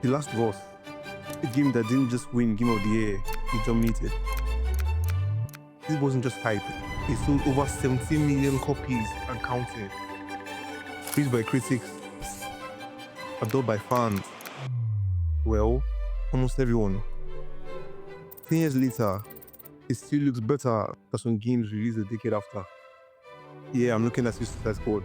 The Last of Us, a game that didn't just win Game of the Year, it dominated. This wasn't just hype. It sold over 17 million copies and counting. Praised by critics, adored by fans. Well, almost everyone. 10 years later, it still looks better than some games released a decade after. Yeah, I'm looking at Suicide Squad.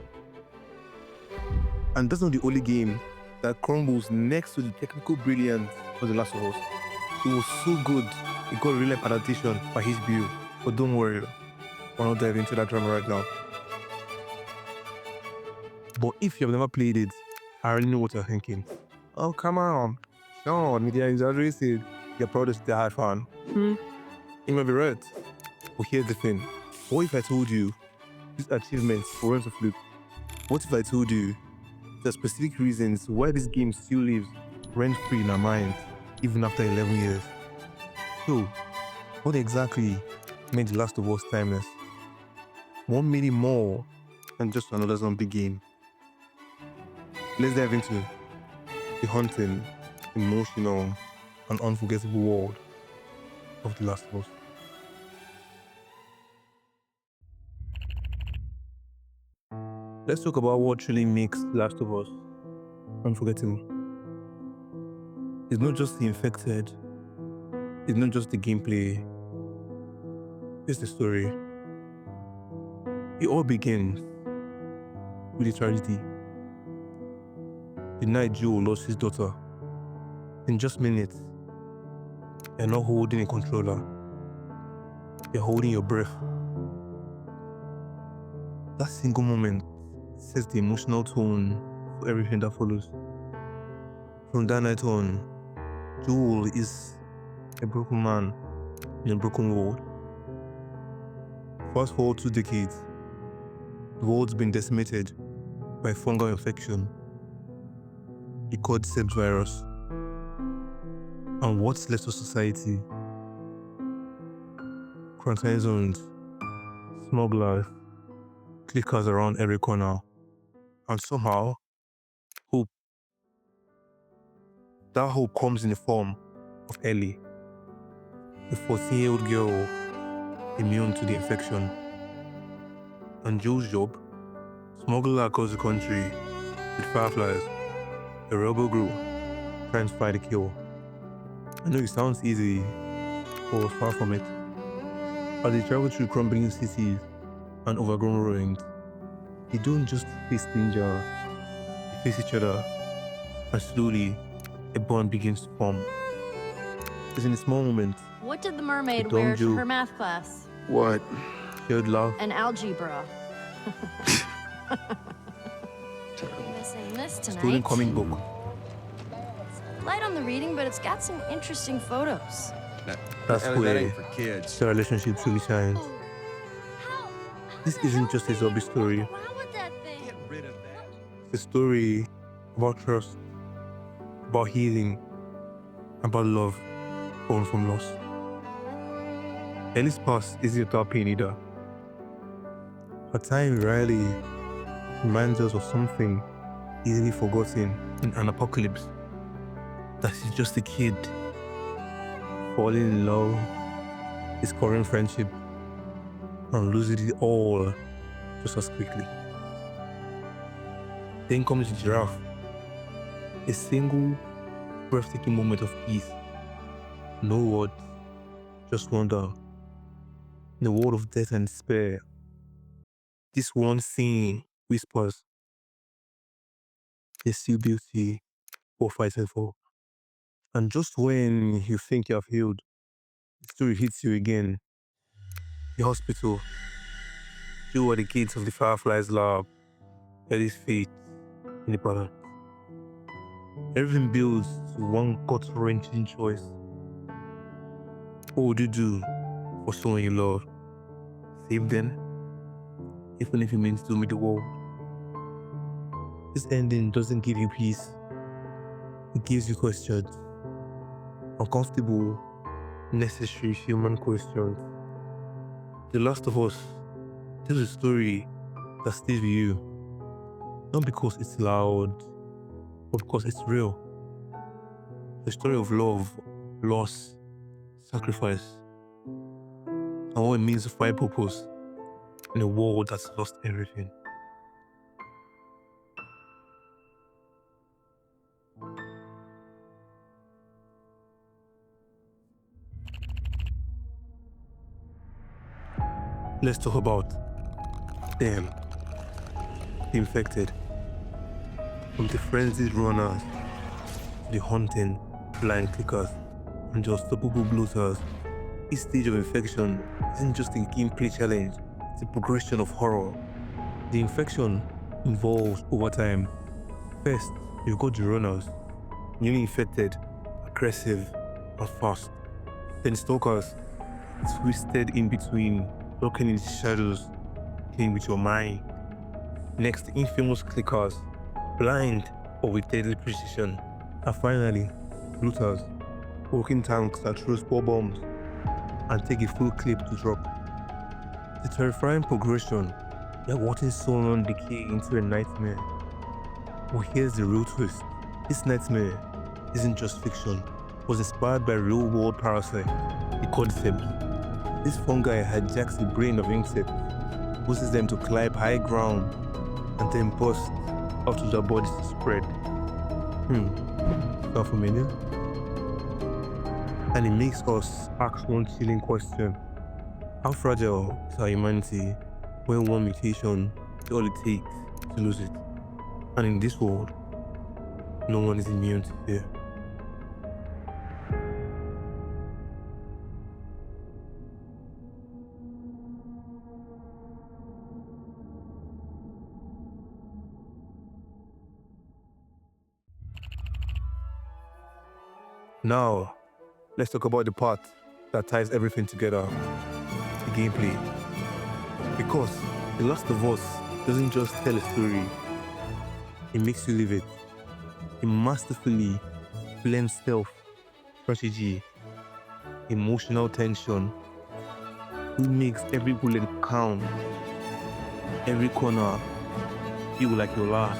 And that's not the only game that crumbles next to the technical brilliance of The Last of Us. It was so good, it got a real-life adaptation by HBO. But don't worry, we're not diving into that drama right now. But if you've never played it, I already know what you're thinking. Oh, come on. Sean, you're exaggerated. You're probably just a die-hard fan. You might be right. But here's the thing. What if I told you these achievements weren't a fluke? What if I told you there are specific reasons why this game still lives rent-free in our minds, even after 11 years? So, what exactly made The Last of Us timeless? What made it more than just another zombie game? Let's dive into the haunting, emotional, and unforgettable world of The Last of Us. Let's talk about what truly makes The Last of Us unforgettable. It's not just the infected, it's not just the gameplay, it's the story. It all begins with a tragedy. The night Joel lost his daughter. In just minutes, you're not holding a controller, you're holding your breath. That single moment sets the emotional tone for everything that follows. From that night on, Joel is a broken man in a broken world. Fast forward 2 decades, the world's been decimated by fungal infection, the cordyceps virus. And what's left of society? Quarantine zones, smugglers, clickers around every corner, and somehow, hope. That hope comes in the form of Ellie, a 14-year-old girl immune to the infection. And Joel's job? Smuggle her across the country with fireflies, a rebel group trying to find a cure. I know it sounds easy, but was far from it. As they travel through crumbling cities and overgrown ruins, they don't just face danger, they face each other, and slowly, a bond begins to form. It's in a small moment. What did the mermaid The dumb wear to Jew. her math class? What? Shared love, An algebra. Missing this stolen tonight. comic book, Light on the reading, but it's got some interesting photos. that's Ellie, that where ain't for kids. the relationship truly shines. This isn't just a zombie story. Wrong with that thing? Get rid of that. It's a story about trust, about healing, about love born from loss. Ellie's past isn't without pain either. Her time rarely reminds us of something easily forgotten in an apocalypse. That she's just a kid, falling in love, discovering friendship, and losing it all just as quickly. Then comes the giraffe, a single, breathtaking moment of peace. No words, just wonder. In a world of death and despair, this one scene whispers, there's still beauty worth fighting for. And just when you think you have healed, the story hits you again. The hospital, you at the gates of the Fireflies lab, Ellie's fate in the balance. Everything builds to one gut-wrenching choice. What would you do for someone you love? Save them, even if it means dooming the world. This ending doesn't give you peace. It gives you questions. Uncomfortable, necessary human questions. The Last of Us tells a story that stays with you. Not because it's loud, but because it's real. The story of love, loss, sacrifice, and what it means to find purpose in a world that's lost everything. Let's talk about them, the infected. From the frenzied runners to the hunting, blind clickers, and the unstoppable bloaters, each stage of infection isn't just a gameplay challenge, it's a progression of horror. The infection evolves over time. First, you've got the runners, newly infected, aggressive, and fast. Then stalkers, twisted in between, lurking in the shadows, playing with your mind. Next, infamous clickers, blind but with deadly precision. And finally, looters, walking tanks that throw spore bombs and take a full clip to drop. The terrifying progression, you're watching someone decay into a nightmare. But here's the real twist. This nightmare isn't just fiction. It was inspired by real-world parasites. The concept. This fungi hijacks the brain of insects, uses them to climb high ground, and then burst out of their bodies to spread. Sound familiar? And it makes us ask one chilling question. How fragile is our humanity when one mutation is all it takes to lose it? And in this world, no one is immune to fear. Now, let's talk about the part that ties everything together, the gameplay. Because The Last of Us doesn't just tell a story, it makes you live it. It masterfully blends stealth, strategy, emotional tension. It makes every bullet count, every corner feel like your last.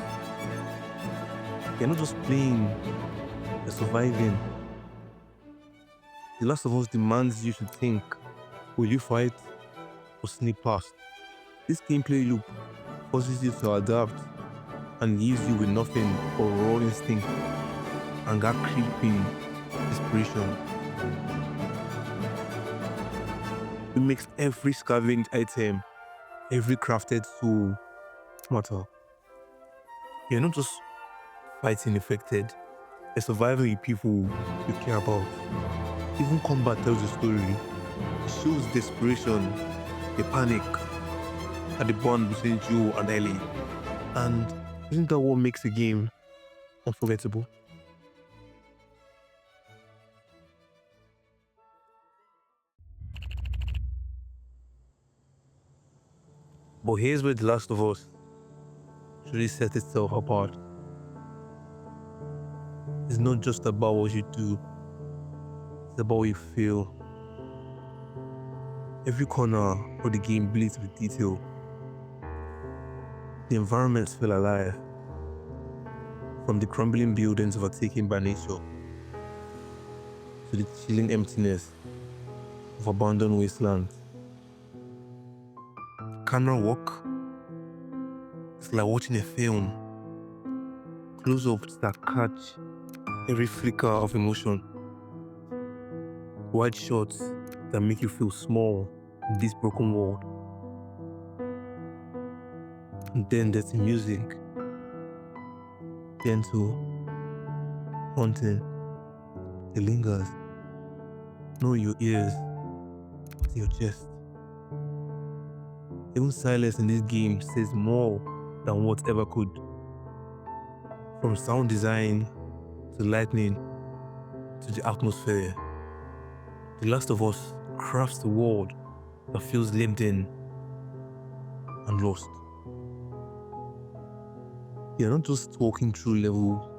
You're not just playing, you're surviving. The Last of Us demands you to think, will you fight or sneak past? This gameplay loop forces you to adapt and leaves you with nothing but raw instinct and that creeping desperation. It makes every scavenged item, every crafted tool matter. You're not just fighting infected, you're surviving with people you care about. Even combat tells a story. It shows desperation, the panic, and the bond between Joel and Ellie. And isn't that what makes a game unforgettable? But here's where The Last of Us truly sets itself apart. It's not just about what you do, it's about what you feel. Every corner of the game bleeds with detail. The environments feel alive, from the crumbling buildings overtaken by nature to the chilling emptiness of abandoned wastelands. Camera work is like watching a film. Close-ups that catch every flicker of emotion. Wide shots that make you feel small in this broken world. And then there's the music. Gentle, haunting, it lingers. Not in your ears, but in your chest. Even silence in this game says more than whatever could. From sound design to lighting to the atmosphere, The Last of Us crafts a world that feels lived in and lost. You're not just walking through levels,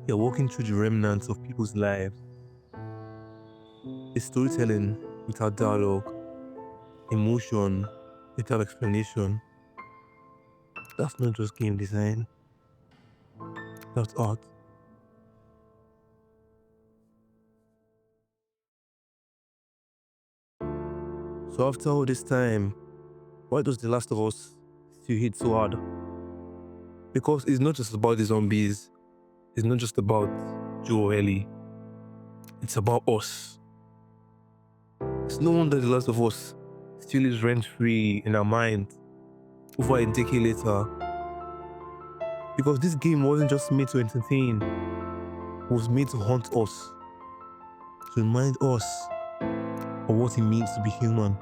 you're walking through the remnants of people's lives. It's storytelling without dialogue, emotion without explanation. That's not just game design, that's art. So after all this time, why does The Last of Us still hit so hard? Because it's not just about the zombies. It's not just about Joel and Ellie. It's about us. It's no wonder The Last of Us still is rent-free in our mind over a decade later. Because this game wasn't just made to entertain. It was made to haunt us. To remind us of what it means to be human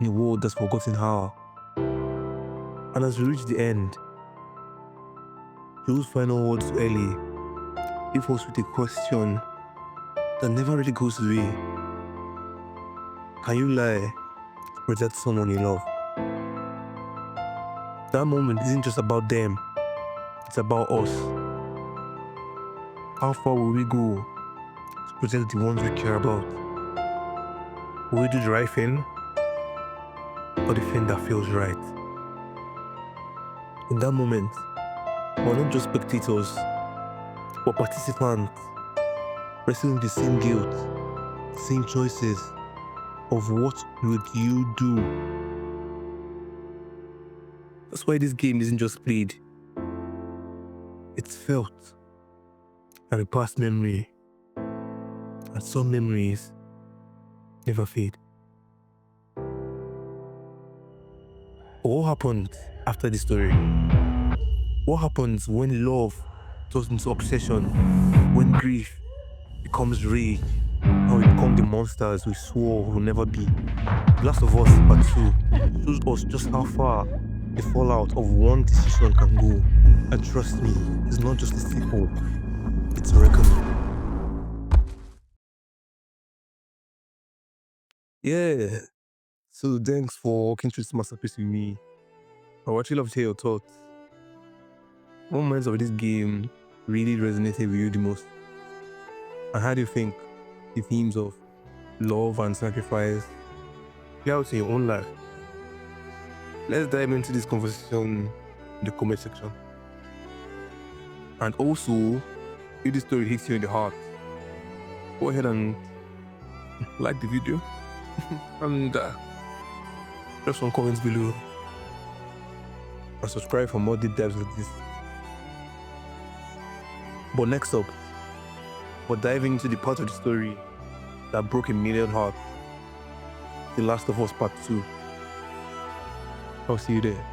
in a world that's forgotten how. And as we reach the end, Joel's final words to Ellie leave us with a question that never really goes away. Can you lie to protect someone you love? That moment isn't just about them, it's about us. How far will we go to protect the ones we care about? Will we do the right thing, or the thing that feels right? In that moment, we're not just spectators, we're participants, wrestling the same guilt, the same choices of what would you do? That's why this game isn't just played, it's felt, and a past memory, and some memories never fade. But what happens after the story? What happens when love turns into obsession? When grief becomes rage? And we become the monsters we swore we'll never be? The Last of Us Part 2 shows us just how far the fallout of one decision can go. And trust me, it's not just a sequel, it's a reckoning. Yeah, so thanks for walking through this masterpiece with me. I would actually love to hear your thoughts. What moments of this game really resonated with you the most? And how do you think the themes of love and sacrifice play out in your own life? Let's dive into this conversation in the comment section. And also, if this story hits you in the heart, go ahead and like the video and drop some comments below. And subscribe for more deep dives like this. But next up, we're diving into the part of the story that broke a million hearts. The Last of Us Part 2. I'll see you there.